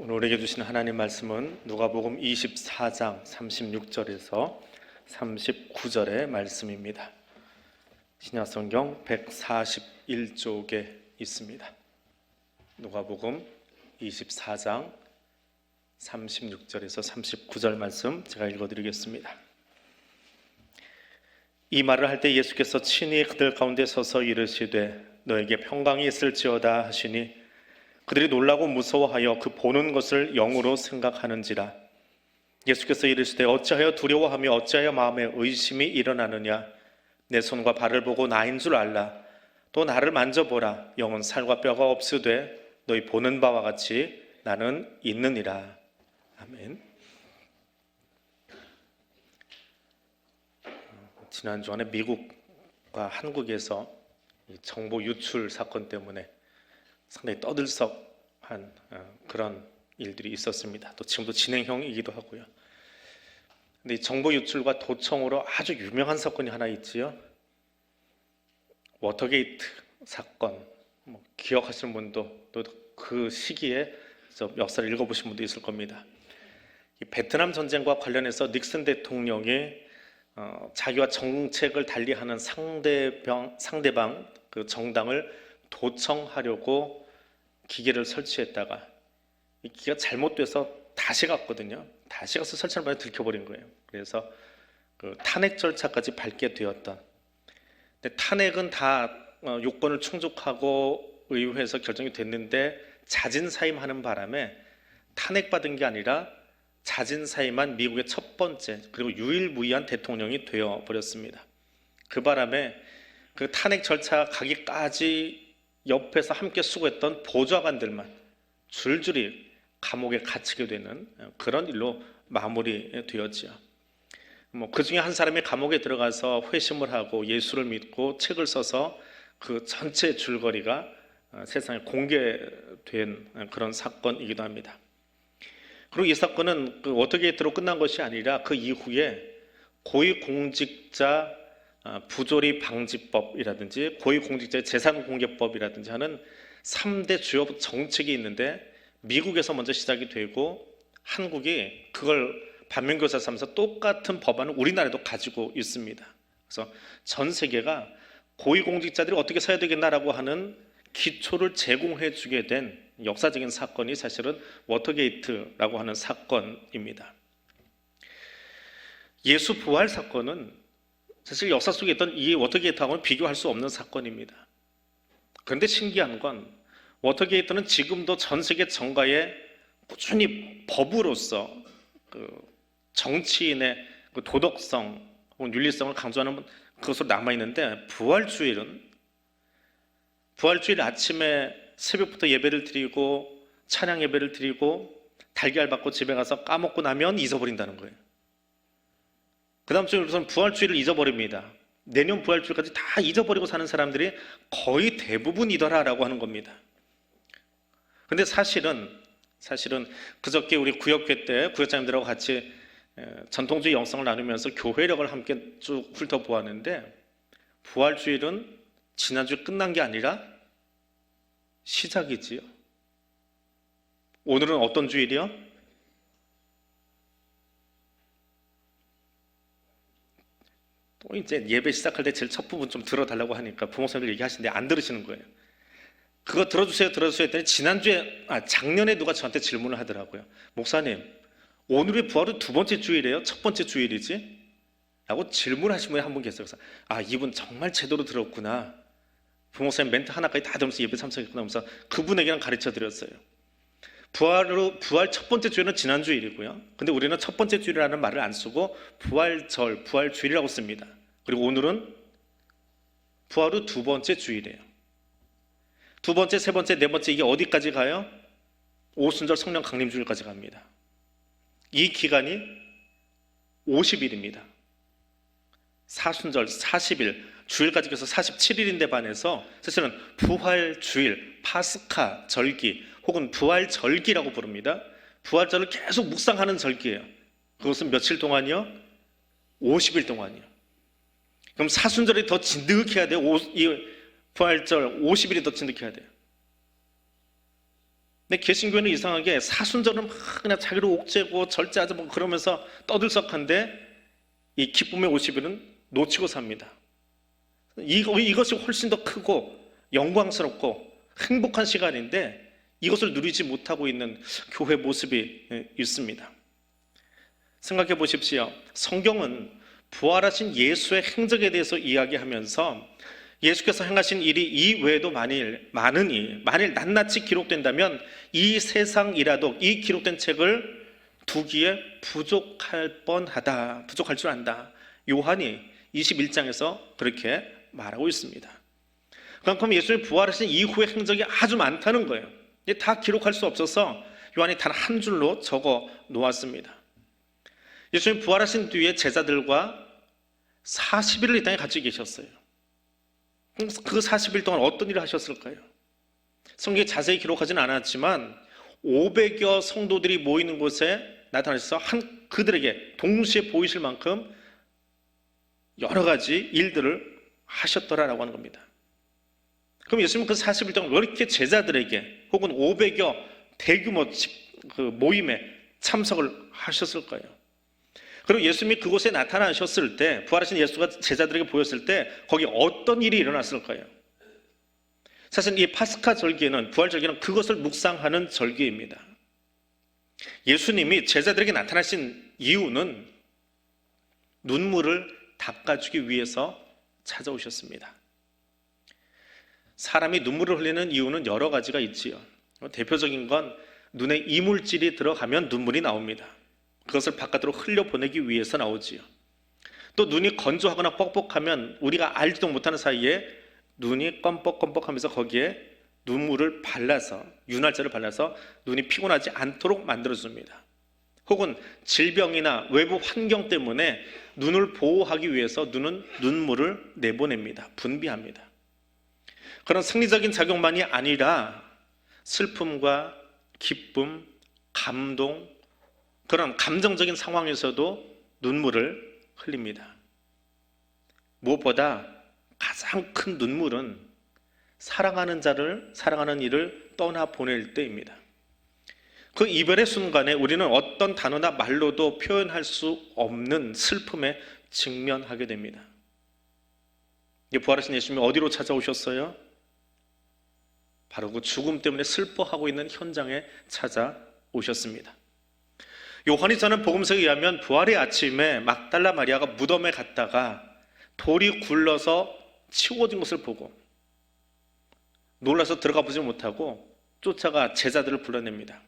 오늘 우리에게 주신 하나님 말씀은 누가복음 24장 36절에서 39절의 말씀입니다. 신약성경 141쪽에 있습니다. 누가복음 24장 36절에서 39절 말씀 제가 읽어드리겠습니다. 이 말을 할 때 예수께서 친히 그들 가운데 서서 이르시되 너에게 평강이 있을지어다 하시니 그들이 놀라고 무서워하여 그 보는 것을 영으로 생각하는지라. 예수께서 이르시되 어찌하여 두려워하며 어찌하여 마음에 의심이 일어나느냐. 내 손과 발을 보고 나인 줄 알라. 또 나를 만져보라. 영은 살과 뼈가 없으되 너희 보는 바와 같이 나는 있느니라. 아멘. 지난 주간에 미국과 한국에서 정보 유출 사건 때문에 상당히 떠들썩한 그런 일들이 있었습니다. 또 지금도 진행형이기도 하고요. 근데 이 정보 유출과 도청으로 아주 유명한 사건이 하나 있지요. 워터게이트 사건. 기억하시는 분도 또 그 시기에 역사를 읽어보신 분도 있을 겁니다. 이 베트남 전쟁과 관련해서 닉슨 대통령이 자기와 정책을 달리하는 상대방 그 정당을 도청하려고 기계를 설치했다가 이 기계가 잘못돼서 다시 갔거든요. 다시 가서 설치하는 바람에 들켜버린 거예요. 그래서 그 탄핵 절차까지 밟게 되었던. 근데 탄핵은 다 요건을 충족하고 의회에서 결정이 됐는데 자진사임하는 바람에 탄핵받은 게 아니라 자진사임한 미국의 첫 번째 그리고 유일무이한 대통령이 되어버렸습니다. 그 바람에 그 탄핵 절차 가기까지 옆에서 함께 수고했던 보좌관들만 줄줄이 감옥에 갇히게 되는 그런 일로 마무리되었지요. 그 중에 한 사람이 감옥에 들어가서 회심을 하고 예수를 믿고 책을 써서 그 전체 줄거리가 세상에 공개된 그런 사건이기도 합니다. 그리고 이 사건은 그 워터게이트로 끝난 것이 아니라 그 이후에 고위공직자 부조리 방지법이라든지 고위공직자의 재산공개법이라든지 하는 3대 주요 정책이 있는데 미국에서 먼저 시작이 되고 한국이 그걸 반면교사 삼아서 똑같은 법안을 우리나라에도 가지고 있습니다. 그래서 전 세계가 고위공직자들이 어떻게 써야 되겠나라고 하는 기초를 제공해 주게 된 역사적인 사건이 사실은 워터게이트라고 하는 사건입니다. 예수 부활 사건은 사실 역사 속에 있던 이 워터게이트하고는 비교할 수 없는 사건입니다. 그런데 신기한 건 워터게이트는 지금도 전 세계 정가에 꾸준히 법으로서 그 정치인의 그 도덕성 혹은 윤리성을 강조하는 그것으로 남아있는데 부활주일 아침에 새벽부터 예배를 드리고 찬양 예배를 드리고 달걀 받고 집에 가서 까먹고 나면 잊어버린다는 거예요. 그 다음 주에는 부활주일을 잊어버립니다. 내년 부활주일까지 다 잊어버리고 사는 사람들이 거의 대부분이더라라고 하는 겁니다. 근데 사실은 그저께 우리 구역회 때 구역장님들하고 같이 전통주의 영성을 나누면서 교회력을 함께 쭉 훑어보았는데 부활주일은 지난주에 끝난 게 아니라 시작이지요. 오늘은 어떤 주일이요? 또 이제 예배 시작할 때 제일 첫 부분 좀 들어달라고 하니까 부목사님들 얘기하시는데 안 들으시는 거예요. 그거 들어주세요 했더니 작년에 누가 저한테 질문을 하더라고요. 목사님, 오늘의 부활은 두 번째 주일이에요? 첫 번째 주일이지? 라고 질문하신 분이 한 분 계세요. 그래서 이분 정말 제대로 들었구나. 부목사님 멘트 하나까지 다 들으면서 예배 참석했구나 하면서 그분에게는 가르쳐 드렸어요. 부활 첫 번째 주일은 지난주일이고요. 근데 우리는 첫 번째 주일이라는 말을 안 쓰고 부활절, 부활주일이라고 씁니다. 그리고 오늘은 부활 후 두 번째 주일이에요. 두 번째, 세 번째, 네 번째 이게 어디까지 가요? 오순절 성령 강림주일까지 갑니다. 이 기간이 50일입니다. 사순절 40일, 주일까지 해서 47일인데 반해서 사실은 부활주일, 파스카 절기 혹은 부활절기라고 부릅니다. 부활절을 계속 묵상하는 절기예요. 그것은 며칠 동안이요? 50일 동안이요. 그럼 사순절이 더 진득해야 돼요? 이 부활절 50일이 더 진득해야 돼요. 근데 개신교는 이상하게 사순절은 막 그냥 자기를 옥죄고 절제하자 뭐 그러면서 떠들썩한데 이 기쁨의 50일은 놓치고 삽니다. 이것이 훨씬 더 크고 영광스럽고 행복한 시간인데 이것을 누리지 못하고 있는 교회 모습이 있습니다. 생각해 보십시오. 성경은 부활하신 예수의 행적에 대해서 이야기하면서 예수께서 행하신 일이 이외에도 만일 낱낱이 기록된다면 이 세상이라도 이 기록된 책을 두기에 부족할 줄 안다. 요한이 21장에서 그렇게 말하고 있습니다. 그만큼 예수의 부활하신 이후의 행적이 아주 많다는 거예요. 다 기록할 수 없어서 요한이 단 한 줄로 적어 놓았습니다. 예수님 부활하신 뒤에 제자들과 40일을 이 땅에 같이 계셨어요. 그 40일 동안 어떤 일을 하셨을까요? 성경에 자세히 기록하지는 않았지만 500여 성도들이 모이는 곳에 나타나셔서 그들에게 동시에 보이실 만큼 여러 가지 일들을 하셨더라라고 하는 겁니다. 그럼 예수님은 그 40일 동안 왜 이렇게 제자들에게 혹은 500여 대규모 모임에 참석을 하셨을까요? 그리고 예수님이 그곳에 나타나셨을 때, 부활하신 예수가 제자들에게 보였을 때 거기 어떤 일이 일어났을까요? 사실 이 파스카 절기는, 부활 절기는 그것을 묵상하는 절기입니다. 예수님이 제자들에게 나타나신 이유는 눈물을 닦아주기 위해서 찾아오셨습니다. 사람이 눈물을 흘리는 이유는 여러 가지가 있지요. 대표적인 건 눈에 이물질이 들어가면 눈물이 나옵니다. 그것을 바깥으로 흘려보내기 위해서 나오지요. 또 눈이 건조하거나 뻑뻑하면 우리가 알지도 못하는 사이에 눈이 껌뻑껌뻑하면서 거기에 눈물을 발라서, 윤활자를 발라서 눈이 피곤하지 않도록 만들어줍니다. 혹은 질병이나 외부 환경 때문에 눈을 보호하기 위해서 눈은 눈물을 내보냅니다. 분비합니다. 그런 생리적인 작용만이 아니라 슬픔과 기쁨, 감동, 그런 감정적인 상황에서도 눈물을 흘립니다. 무엇보다 가장 큰 눈물은 사랑하는 일을 떠나보낼 때입니다. 그 이별의 순간에 우리는 어떤 단어나 말로도 표현할 수 없는 슬픔에 직면하게 됩니다. 부활하신 예수님이 어디로 찾아오셨어요? 바로 그 죽음 때문에 슬퍼하고 있는 현장에 찾아오셨습니다. 요한이 전한 복음서에 의하면 부활의 아침에 막달라 마리아가 무덤에 갔다가 돌이 굴러서 치워진 것을 보고 놀라서 들어가 보지 못하고 쫓아가 제자들을 불러냅니다.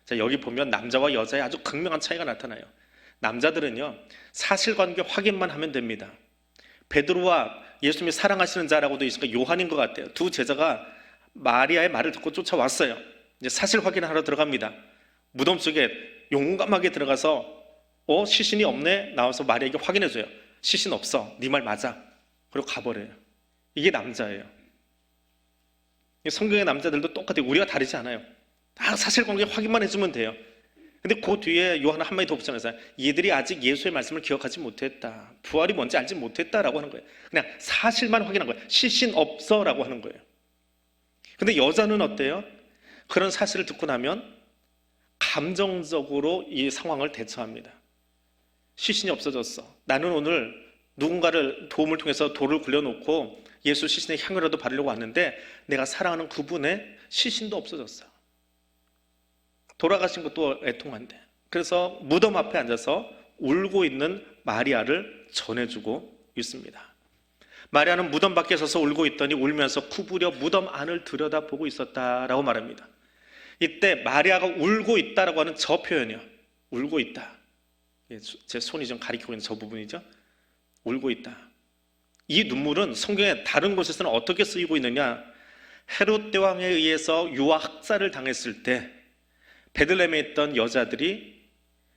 자, 여기 보면 남자와 여자의 아주 극명한 차이가 나타나요. 남자들은요, 사실관계 확인만 하면 됩니다. 베드로와 예수님이 사랑하시는 자라고 되어 있으니까 요한인 것 같아요. 두 제자가 마리아의 말을 듣고 쫓아왔어요. 이제 사실 확인하러 들어갑니다. 무덤 속에 용감하게 들어가서 시신이 없네? 나와서 마리아에게 확인해줘요. 시신 없어. 네 말 맞아. 그리고 가버려요. 이게 남자예요. 성경의 남자들도 똑같아요. 우리가 다르지 않아요. 다 사실관계 확인만 해주면 돼요. 근데 그 뒤에 요한은 한마디 더 붙여놔서 얘들이 아직 예수의 말씀을 기억하지 못했다. 부활이 뭔지 알지 못했다라고 하는 거예요. 그냥 사실만 확인한 거예요. 시신 없어라고 하는 거예요. 근데 여자는 어때요? 그런 사실을 듣고 나면 감정적으로 이 상황을 대처합니다. 시신이 없어졌어. 나는 오늘 누군가를 도움을 통해서 돌을 굴려놓고 예수 시신의 향유라도 바르려고 왔는데 내가 사랑하는 그분의 시신도 없어졌어. 돌아가신 것도 애통한데. 그래서 무덤 앞에 앉아서 울고 있는 마리아를 전해주고 있습니다. 마리아는 무덤 밖에 서서 울고 있더니 울면서 구부려 무덤 안을 들여다보고 있었다라고 말합니다. 이때 마리아가 울고 있다라고 하는 저 표현이요. 울고 있다. 제 손이 좀 가리키고 있는 저 부분이죠. 울고 있다. 이 눈물은 성경의 다른 곳에서는 어떻게 쓰이고 있느냐? 헤롯 대왕에 의해서 유아 학살을 당했을 때 베들레헴에 있던 여자들이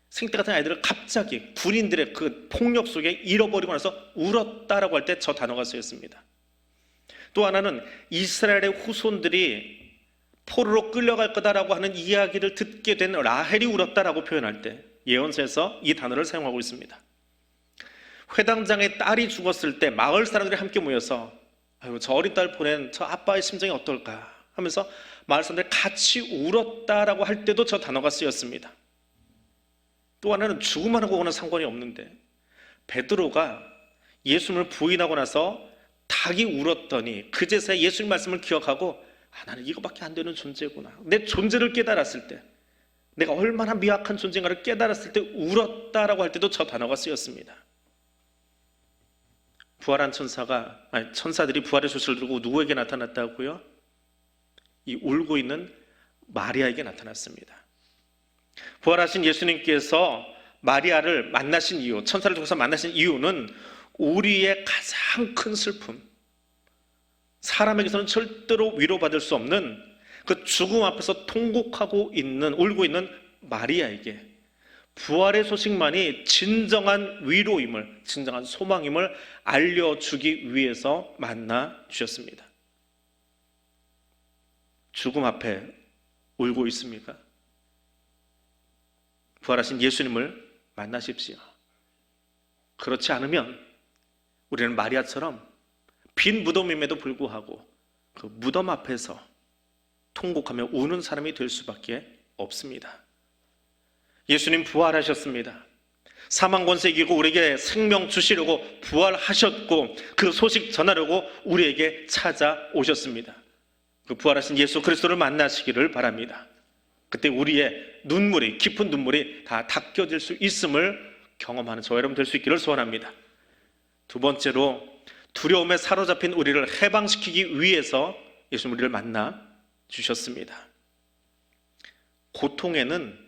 생때 같은 아이들을 갑자기 군인들의 그 폭력 속에 잃어버리고 나서 울었다라고 할 때 저 단어가 쓰였습니다. 또 하나는 이스라엘의 후손들이 포로로 끌려갈 거다라고 하는 이야기를 듣게 된 라헬이 울었다라고 표현할 때 예언서에서 이 단어를 사용하고 있습니다. 회당장의 딸이 죽었을 때 마을 사람들이 함께 모여서 아유, 저 어린 딸 보낸 저 아빠의 심정이 어떨까 하면서 마을 사람들이 같이 울었다라고 할 때도 저 단어가 쓰였습니다. 또 하나는 죽음하고는 상관이 없는데 베드로가 예수님을 부인하고 나서 닭이 울었더니 그제서야 예수님 말씀을 기억하고 나는 이거밖에 안 되는 존재구나, 내 존재를 깨달았을 때, 내가 얼마나 미약한 존재인가를 깨달았을 때 울었다라고 할 때도 저 단어가 쓰였습니다. 부활한 천사들이 부활의 소식을 들고 누구에게 나타났다고요? 이 울고 있는 마리아에게 나타났습니다. 부활하신 예수님께서 마리아를 만나신 이유, 천사를 통해서 만나신 이유는 우리의 가장 큰 슬픔, 사람에게서는 절대로 위로받을 수 없는 그 죽음 앞에서 통곡하고 있는, 울고 있는 마리아에게 부활의 소식만이 진정한 위로임을, 진정한 소망임을 알려주기 위해서 만나 주셨습니다. 죽음 앞에 울고 있습니까? 부활하신 예수님을 만나십시오. 그렇지 않으면 우리는 마리아처럼 빈 무덤임에도 불구하고 그 무덤 앞에서 통곡하며 우는 사람이 될 수밖에 없습니다. 예수님 부활하셨습니다. 사망 권세 이기고 우리에게 생명 주시려고 부활하셨고 그 소식 전하려고 우리에게 찾아오셨습니다. 그 부활하신 예수 그리스도를 만나시기를 바랍니다. 그때 우리의 눈물이, 깊은 눈물이 다 닦여질 수 있음을 경험하는 저와 여러분 될 수 있기를 소원합니다. 두 번째로, 두려움에 사로잡힌 우리를 해방시키기 위해서 예수님 우리를 만나 주셨습니다. 고통에는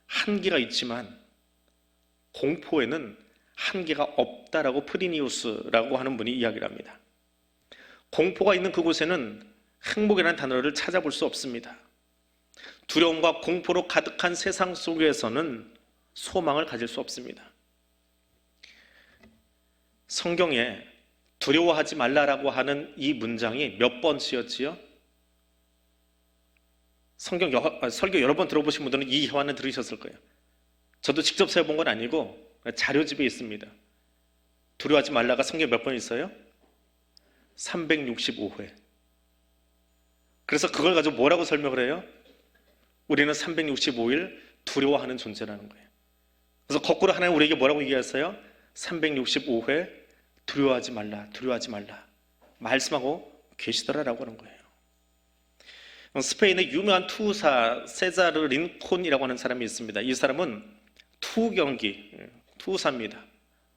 한계가 있지만 공포에는 한계가 없다라고 프리니우스라고 하는 분이 이야기를 합니다. 공포가 있는 그곳에는 행복이라는 단어를 찾아볼 수 없습니다. 두려움과 공포로 가득한 세상 속에서는 소망을 가질 수 없습니다. 성경에 두려워하지 말라라고 하는 이 문장이 몇 번 쓰였지요? 설교 여러 번 들어보신 분들은 이 회화는 들으셨을 거예요. 저도 직접 세워본 건 아니고 자료집에 있습니다. 두려워하지 말라가 성경에 몇 번 있어요? 365회. 그래서 그걸 가지고 뭐라고 설명을 해요? 우리는 365일 두려워하는 존재라는 거예요. 그래서 거꾸로 하나님 우리에게 뭐라고 얘기하세요? 365회 두려워하지 말라, 두려워하지 말라 말씀하고 계시더라라고 하는 거예요. 스페인의 유명한 투사 세자르 린콘이라고 하는 사람이 있습니다. 이 사람은 투사입니다.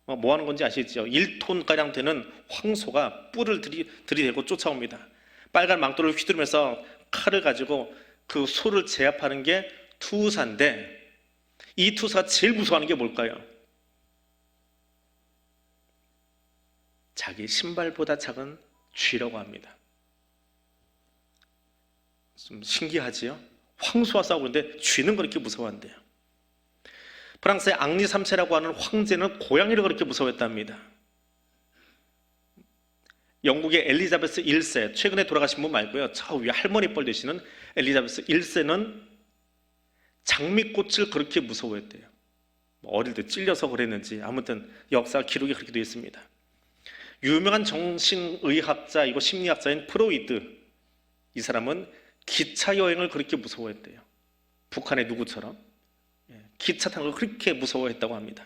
뭐 하는 건지 아시죠? 1톤가량 되는 황소가 뿔을 들이대고 쫓아옵니다. 빨간 망토를 휘두르면서 칼을 가지고 그 소를 제압하는 게 투사인데, 이 투사가 제일 무서워하는 게 뭘까요? 자기 신발보다 작은 쥐라고 합니다. 좀 신기하지요? 황소와 싸우는데 쥐는 그렇게 무서워한대요. 프랑스의 앙리 3세라고 하는 황제는 고양이를 그렇게 무서워했답니다. 영국의 엘리자베스 1세, 최근에 돌아가신 분 말고요, 저 위에 할머니 뻘 되시는 엘리자베스 1세는 장미꽃을 그렇게 무서워했대요. 어릴 때 찔려서 그랬는지 아무튼 역사 기록이 그렇게 되어 있습니다. 유명한 정신의학자이고 심리학자인 프로이드, 이 사람은 기차 여행을 그렇게 무서워했대요. 북한의 누구처럼 기차 타는 걸 그렇게 무서워했다고 합니다.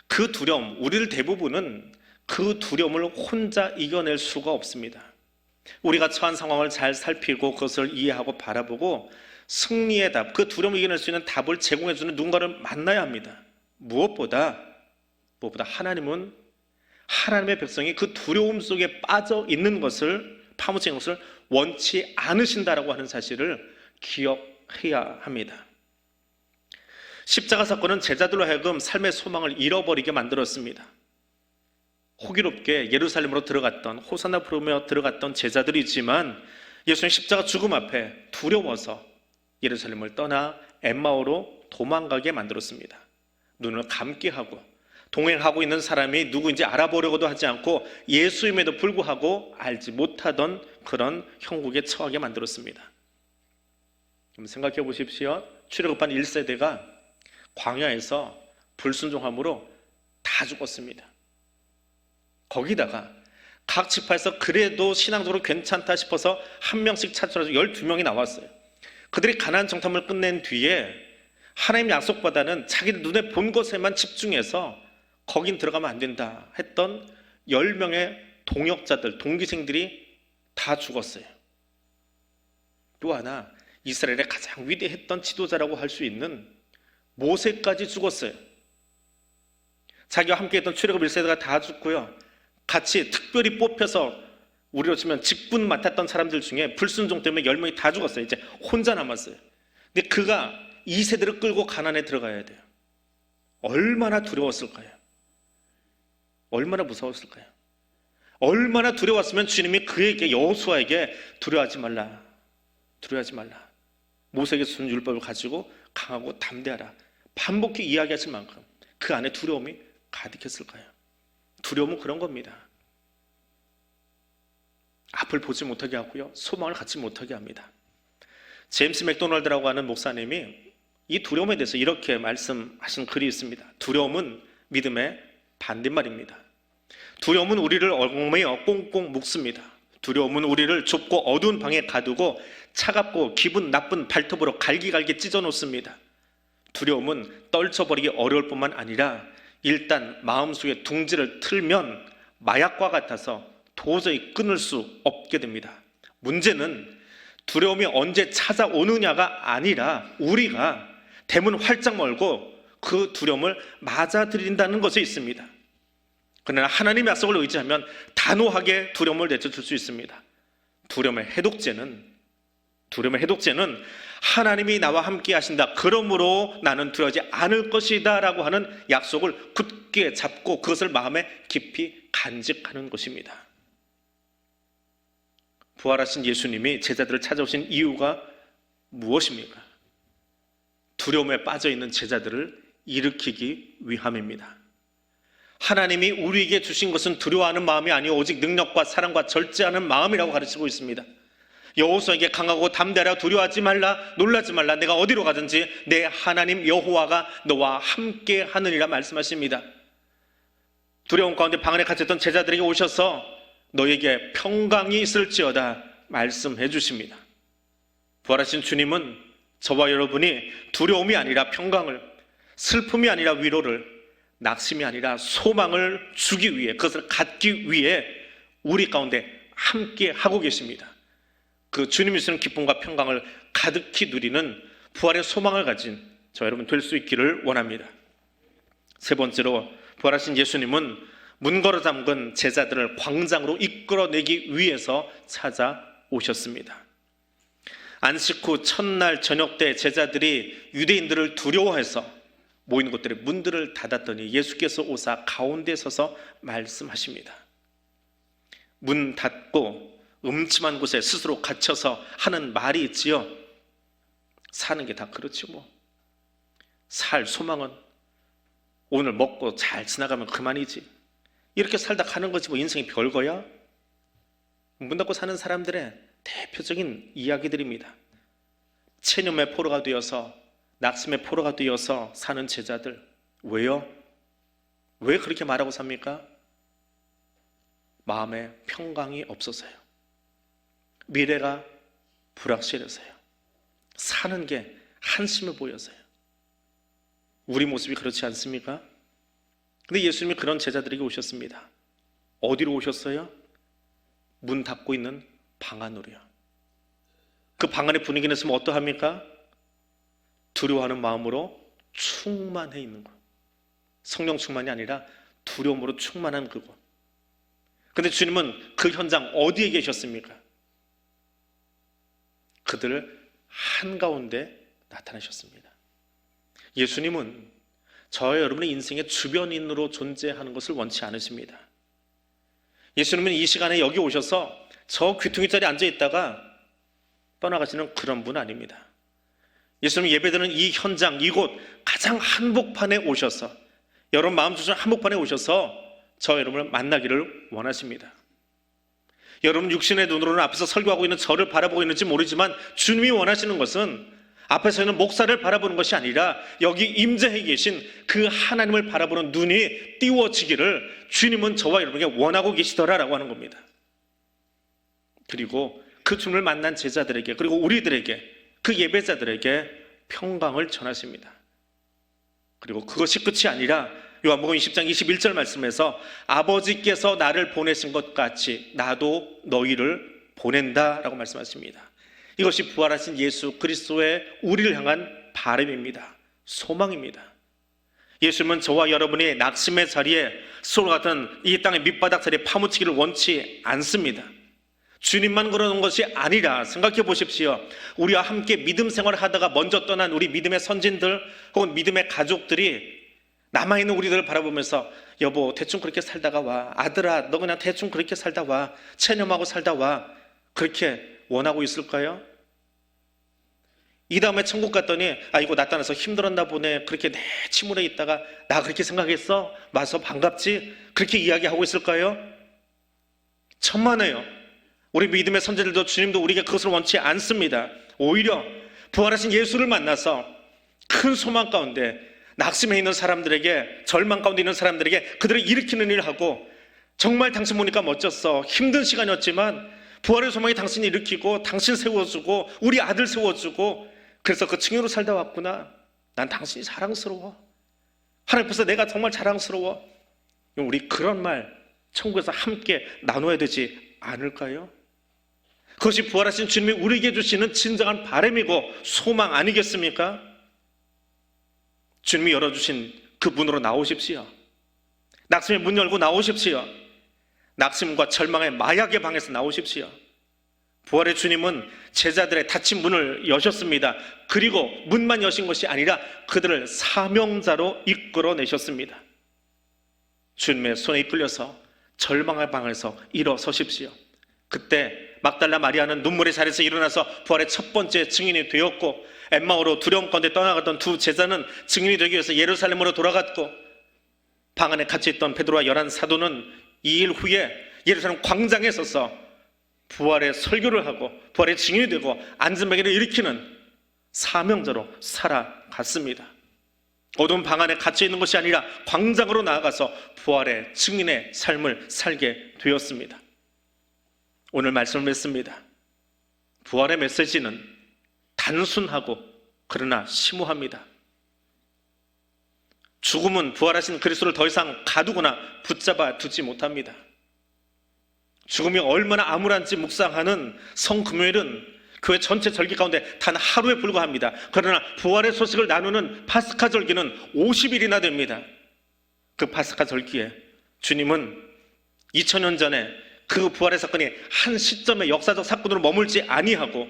그 두려움, 우리들 대부분은 그 두려움을 혼자 이겨낼 수가 없습니다. 우리가 처한 상황을 잘 살피고 그것을 이해하고 바라보고 승리의 답, 그 두려움을 이겨낼 수 있는 답을 제공해주는 누군가를 만나야 합니다. 무엇보다 하나님은 하나님의 백성이 그 두려움 속에 빠져 있는 것을, 파묻힌 것을 원치 않으신다라고 하는 사실을 기억해야 합니다. 십자가 사건은 제자들로 하여금 삶의 소망을 잃어버리게 만들었습니다. 호기롭게 예루살렘으로 들어갔던, 호산나 부르며 들어갔던 제자들이지만 예수님 십자가 죽음 앞에 두려워서 예루살렘을 떠나 엠마오로 도망가게 만들었습니다. 눈을 감게 하고 동행하고 있는 사람이 누구인지 알아보려고도 하지 않고 예수임에도 불구하고 알지 못하던 그런 형국에 처하게 만들었습니다. 그럼 생각해 보십시오. 출애굽한 1세대가 광야에서 불순종함으로 다 죽었습니다. 거기다가 각 지파에서 그래도 신앙적으로 괜찮다 싶어서 한 명씩 찾아서 12명이 나왔어요. 그들이 가나안 정탐을 끝낸 뒤에 하나님 약속보다는 자기 눈에 본 것에만 집중해서 거긴 들어가면 안 된다 했던 10명의 동역자들, 동기생들이 다 죽었어요. 또 하나, 이스라엘의 가장 위대했던 지도자라고 할 수 있는 모세까지 죽었어요. 자기와 함께했던 출애굽 1세대가 다 죽고요. 같이 특별히 뽑혀서 우리로 치면 직분 맡았던 사람들 중에 불순종 때문에 10명이 다 죽었어요. 이제 혼자 남았어요. 근데 그가 2세대를 끌고 가나안에 들어가야 돼요. 얼마나 두려웠을까요? 얼마나 무서웠을까요? 얼마나 두려웠으면 주님이 그에게, 여호수아에게 두려워하지 말라, 두려워하지 말라, 모세에게 준 율법을 가지고 강하고 담대하라 반복해 이야기하실 만큼 그 안에 두려움이 가득했을까요? 두려움은 그런 겁니다. 앞을 보지 못하게 하고요, 소망을 갖지 못하게 합니다. 제임스 맥도널드라고 하는 목사님이 이 두려움에 대해서 이렇게 말씀하신 글이 있습니다. 두려움은 믿음의 반대말입니다. 두려움은 우리를 얽매여 꽁꽁 묶습니다. 두려움은 우리를 좁고 어두운 방에 가두고 차갑고 기분 나쁜 발톱으로 갈기갈기 찢어놓습니다. 두려움은 떨쳐버리기 어려울 뿐만 아니라 일단 마음속에 둥지를 틀면 마약과 같아서 도저히 끊을 수 없게 됩니다. 문제는 두려움이 언제 찾아오느냐가 아니라 우리가 대문 활짝 열고 그 두려움을 맞아들인다는 것에 있습니다. 그러나 하나님의 약속을 의지하면 단호하게 두려움을 내쫓을 수 있습니다. 두려움의 해독제는 하나님이 나와 함께 하신다, 그러므로 나는 두려워하지 않을 것이다 라고 하는 약속을 굳게 잡고 그것을 마음에 깊이 간직하는 것입니다. 부활하신 예수님이 제자들을 찾아오신 이유가 무엇입니까? 두려움에 빠져있는 제자들을 일으키기 위함입니다. 하나님이 우리에게 주신 것은 두려워하는 마음이 아니오 오직 능력과 사랑과 절제하는 마음이라고 가르치고 있습니다. 여호수아에게 강하고 담대하라, 두려워하지 말라, 놀라지 말라, 내가 어디로 가든지 내 하나님 여호와가 너와 함께 하느니라 말씀하십니다. 두려움 가운데 방 안에 갇혔던 제자들에게 오셔서 너에게 평강이 있을지어다 말씀해 주십니다. 부활하신 주님은 저와 여러분이 두려움이 아니라 평강을, 슬픔이 아니라 위로를, 낙심이 아니라 소망을 주기 위해, 그것을 갖기 위해 우리 가운데 함께 하고 계십니다. 그 주님이 주시는 기쁨과 평강을 가득히 누리는 부활의 소망을 가진 저 여러분 될 수 있기를 원합니다. 세 번째로, 부활하신 예수님은 문 걸어 잠근 제자들을 광장으로 이끌어내기 위해서 찾아오셨습니다. 안식 후 첫날 저녁 때 제자들이 유대인들을 두려워해서 모이는 곳들의 문들을 닫았더니 예수께서 오사 가운데 서서 말씀하십니다. 문 닫고 음침한 곳에 스스로 갇혀서 하는 말이 있지요. 사는 게 다 그렇지 뭐. 살 소망은 오늘 먹고 잘 지나가면 그만이지. 이렇게 살다 가는 거지 뭐. 인생이 별거야? 문 닫고 사는 사람들의 대표적인 이야기들입니다. 체념의 포로가 되어서, 낙심의 포로가 되어서 사는 제자들. 왜요? 왜 그렇게 말하고 삽니까? 마음에 평강이 없어서요. 미래가 불확실해서요. 사는 게 한심해 보여서요. 우리 모습이 그렇지 않습니까? 근데 예수님이 그런 제자들에게 오셨습니다. 어디로 오셨어요? 문 닫고 있는 방 안으로요. 그 방 안의 분위기는 있으면 어떠합니까? 두려워하는 마음으로 충만해 있는 것. 성령 충만이 아니라 두려움으로 충만한 그곳. 근데 주님은 그 현장 어디에 계셨습니까? 그들 한가운데 나타나셨습니다. 예수님은 저와 여러분의 인생의 주변인으로 존재하는 것을 원치 않으십니다. 예수님은 이 시간에 여기 오셔서 저 귀퉁이 자리에 앉아 있다가 떠나가시는 그런 분 아닙니다. 예수님 예배드리는 이 현장, 이곳 가장 한복판에 오셔서, 여러분 마음 주신 한복판에 오셔서 저 여러분을 만나기를 원하십니다. 여러분 육신의 눈으로는 앞에서 설교하고 있는 저를 바라보고 있는지 모르지만 주님이 원하시는 것은 앞에서 있는 목사를 바라보는 것이 아니라 여기 임재해 계신 그 하나님을 바라보는 눈이 띄워지기를 주님은 저와 여러분에게 원하고 계시더라라고 하는 겁니다. 그리고 그 주님을 만난 제자들에게, 그리고 우리들에게, 그 예배자들에게 평강을 전하십니다. 그리고 그것이 끝이 아니라 요한복음 20장 21절 말씀에서 아버지께서 나를 보내신 것 같이 나도 너희를 보낸다라고 말씀하십니다. 이것이 부활하신 예수 그리스도의 우리를 향한 바람입니다. 소망입니다. 예수님은 저와 여러분이 낙심의 자리에 소로 같은 이 땅의 밑바닥 자리에 파묻히기를 원치 않습니다. 주님만 그러는 것이 아니라 생각해 보십시오. 우리와 함께 믿음 생활을 하다가 먼저 떠난 우리 믿음의 선진들 혹은 믿음의 가족들이 남아있는 우리들을 바라보면서 여보 대충 그렇게 살다가 와, 아들아 너 그냥 대충 그렇게 살다 와, 체념하고 살다 와, 그렇게 원하고 있을까요? 이 다음에 천국 갔더니 아이고 나 떠나서 힘들었나 보네, 그렇게 내 침울해 있다가 나 그렇게 생각했어? 와서 반갑지? 그렇게 이야기하고 있을까요? 천만에요. 우리 믿음의 선제들도 주님도 우리에게 그것을 원치 않습니다. 오히려 부활하신 예수를 만나서 큰 소망 가운데 낙심해 있는 사람들에게, 절망 가운데 있는 사람들에게 그들을 일으키는 일을 하고, 정말 당신 보니까 멋졌어, 힘든 시간이었지만 부활의 소망이 당신이 일으키고 당신 세워주고 우리 아들 세워주고 그래서 그 증인으로 살다 왔구나, 난 당신이 자랑스러워, 하나님 앞에서 내가 정말 자랑스러워. 우리 그런 말 천국에서 함께 나눠야 되지 않을까요? 그것이 부활하신 주님이 우리에게 주시는 진정한 바람이고 소망 아니겠습니까? 주님이 열어주신 그 문으로 나오십시오. 낙심의 문 열고 나오십시오. 낙심과 절망의 마약의 방에서 나오십시오. 부활의 주님은 제자들의 닫힌 문을 여셨습니다. 그리고 문만 여신 것이 아니라 그들을 사명자로 이끌어내셨습니다. 주님의 손에 이끌려서 절망의 방에서 일어서십시오. 그때 막달라 마리아는 눈물의 자리에서 일어나서 부활의 첫 번째 증인이 되었고, 엠마오로 두려움 가운데 떠나갔던 두 제자는 증인이 되기 위해서 예루살렘으로 돌아갔고, 방 안에 같이 있던 베드로와 11 사도는 2일 후에 예루살렘 광장에 서서 부활의 설교를 하고 부활의 증인이 되고 안전뱅이를 일으키는 사명자로 살아갔습니다. 어두운 방 안에 갇혀 있는 것이 아니라 광장으로 나아가서 부활의 증인의 삶을 살게 되었습니다. 오늘 말씀을 맺습니다. 부활의 메시지는 단순하고 그러나 심오합니다. 죽음은 부활하신 그리스도를 더 이상 가두거나 붙잡아 두지 못합니다. 죽음이 얼마나 암울한지 묵상하는 성금요일은 교회 전체 절기 가운데 단 하루에 불과합니다. 그러나 부활의 소식을 나누는 파스카 절기는 50일이나 됩니다. 그 파스카 절기에 주님은 2000년 전에 그 부활의 사건이 한 시점의 역사적 사건으로 머물지 아니하고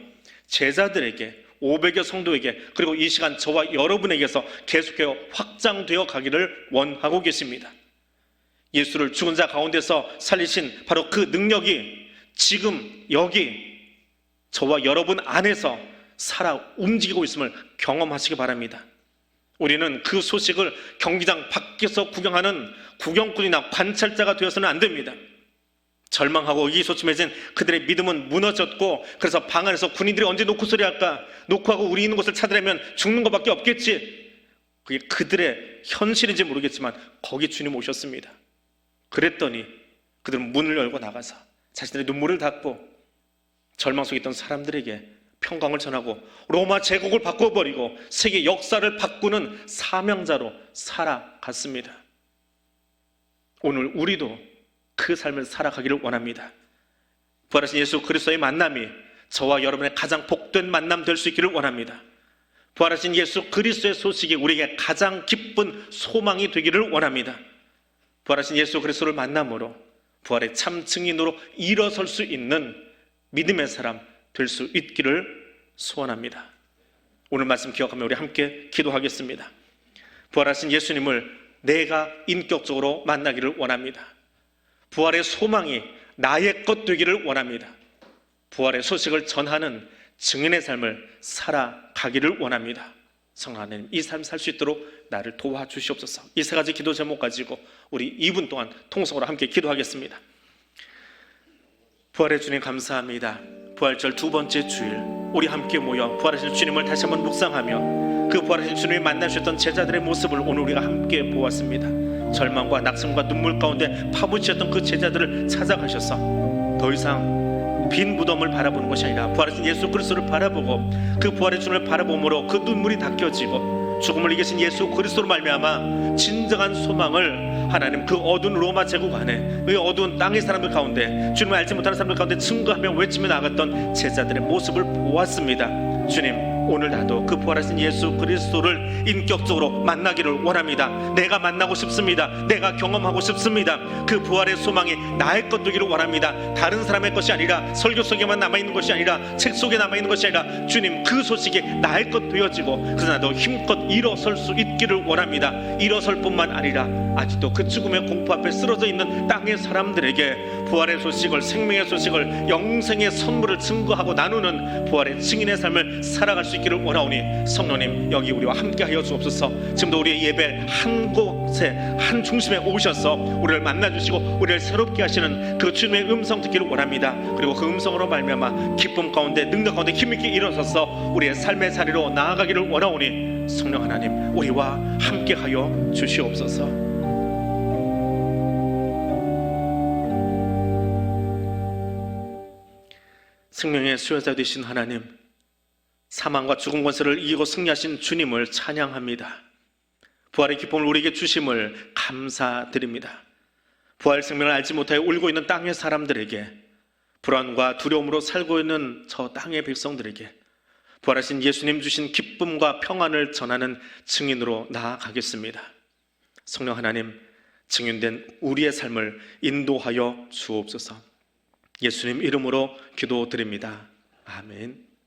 제자들에게, 500여 성도에게, 그리고 이 시간 저와 여러분에게서 계속해서 확장되어 가기를 원하고 계십니다. 예수를 죽은 자 가운데서 살리신 바로 그 능력이 지금 여기 저와 여러분 안에서 살아 움직이고 있음을 경험하시기 바랍니다. 우리는 그 소식을 경기장 밖에서 구경하는 구경꾼이나 관찰자가 되어서는 안 됩니다. 절망하고 의기소침해진 그들의 믿음은 무너졌고, 그래서 방 안에서 군인들이 언제 노크 소리 할까, 노크하고 우리 있는 곳을 찾으려면 죽는 것밖에 없겠지, 그게 그들의 현실인지 모르겠지만 거기 주님 오셨습니다. 그랬더니 그들은 문을 열고 나가서 자신들의 눈물을 닦고 절망 속에 있던 사람들에게 평강을 전하고 로마 제국을 바꿔버리고 세계 역사를 바꾸는 사명자로 살아갔습니다. 오늘 우리도 그 삶을 살아가기를 원합니다. 부활하신 예수 그리스도의 만남이 저와 여러분의 가장 복된 만남 될 수 있기를 원합니다. 부활하신 예수 그리스도의 소식이 우리에게 가장 기쁜 소망이 되기를 원합니다. 부활하신 예수 그리스도를 만남으로 부활의 참 증인으로 일어설 수 있는 믿음의 사람 될 수 있기를 소원합니다. 오늘 말씀 기억하며 우리 함께 기도하겠습니다. 부활하신 예수님을 내가 인격적으로 만나기를 원합니다. 부활의 소망이 나의 것 되기를 원합니다. 부활의 소식을 전하는 증인의 삶을 살아가기를 원합니다. 성령 하나님, 이 삶 살 수 있도록 나를 도와주시옵소서. 이 세 가지 기도 제목 가지고 우리 2분 동안 통성으로 함께 기도하겠습니다. 부활의 주님 감사합니다. 부활절 두 번째 주일, 우리 함께 모여 부활하신 주님을 다시 한번 묵상하며 그 부활하신 주님이 만나주셨던 제자들의 모습을 오늘 우리가 함께 보았습니다. 절망과 낙심과 눈물 가운데 파묻히셨던 그 제자들을 찾아가셔서 더 이상 빈 무덤을 바라보는 것이 아니라 부활하신 예수 그리스도를 바라보고 그 부활의 주님을 바라봄으로 그 눈물이 닦여지고 죽음을 이기신 예수 그리스도로 말미암아 진정한 소망을 하나님 그 어두운 로마 제국 안에 그 어두운 땅의 사람들 가운데 주님을 알지 못하는 사람들 가운데 증거하며 외치며 나갔던 제자들의 모습을 보았습니다. 주님, 오늘 나도 그 부활하신 예수 그리스도를 인격적으로 만나기를 원합니다. 내가 만나고 싶습니다. 내가 경험하고 싶습니다. 그 부활의 소망이 나의 것 되기를 원합니다. 다른 사람의 것이 아니라 설교 속에만 남아있는 것이 아니라 책 속에 남아있는 것이 아니라 주님 그 소식이 나의 것 되어지고 그래서 나도 힘껏 일어설 수 있기를 원합니다. 일어설 뿐만 아니라 아직도 그 죽음의 공포 앞에 쓰러져 있는 땅의 사람들에게 부활의 소식을, 생명의 소식을, 영생의 선물을 증거하고 나누는 부활의 증인의 삶을 살아갈 수 있기를 원하오니 성령님 여기 우리와 함께하여 주옵소서. 지금도 우리의 예배 한 곳에 한 중심에 오셔서 우리를 만나주시고 우리를 새롭게 하시는 그 주님의 음성 듣기를 원합니다. 그리고 그 음성으로 말미암아 기쁨 가운데 능력 가운데 힘있게 일어서서 우리의 삶의 자리로 나아가기를 원하오니 성령 하나님 우리와 함께하여 주시옵소서. 생명의 수여자 되신 하나님, 사망과 죽음 권세를 이기고 승리하신 주님을 찬양합니다. 부활의 기쁨을 우리에게 주심을 감사드립니다. 부활 생명을 알지 못하여 울고 있는 땅의 사람들에게, 불안과 두려움으로 살고 있는 저 땅의 백성들에게 부활하신 예수님 주신 기쁨과 평안을 전하는 증인으로 나아가겠습니다. 성령 하나님, 증인된 우리의 삶을 인도하여 주옵소서. 예수님 이름으로 기도드립니다. 아멘.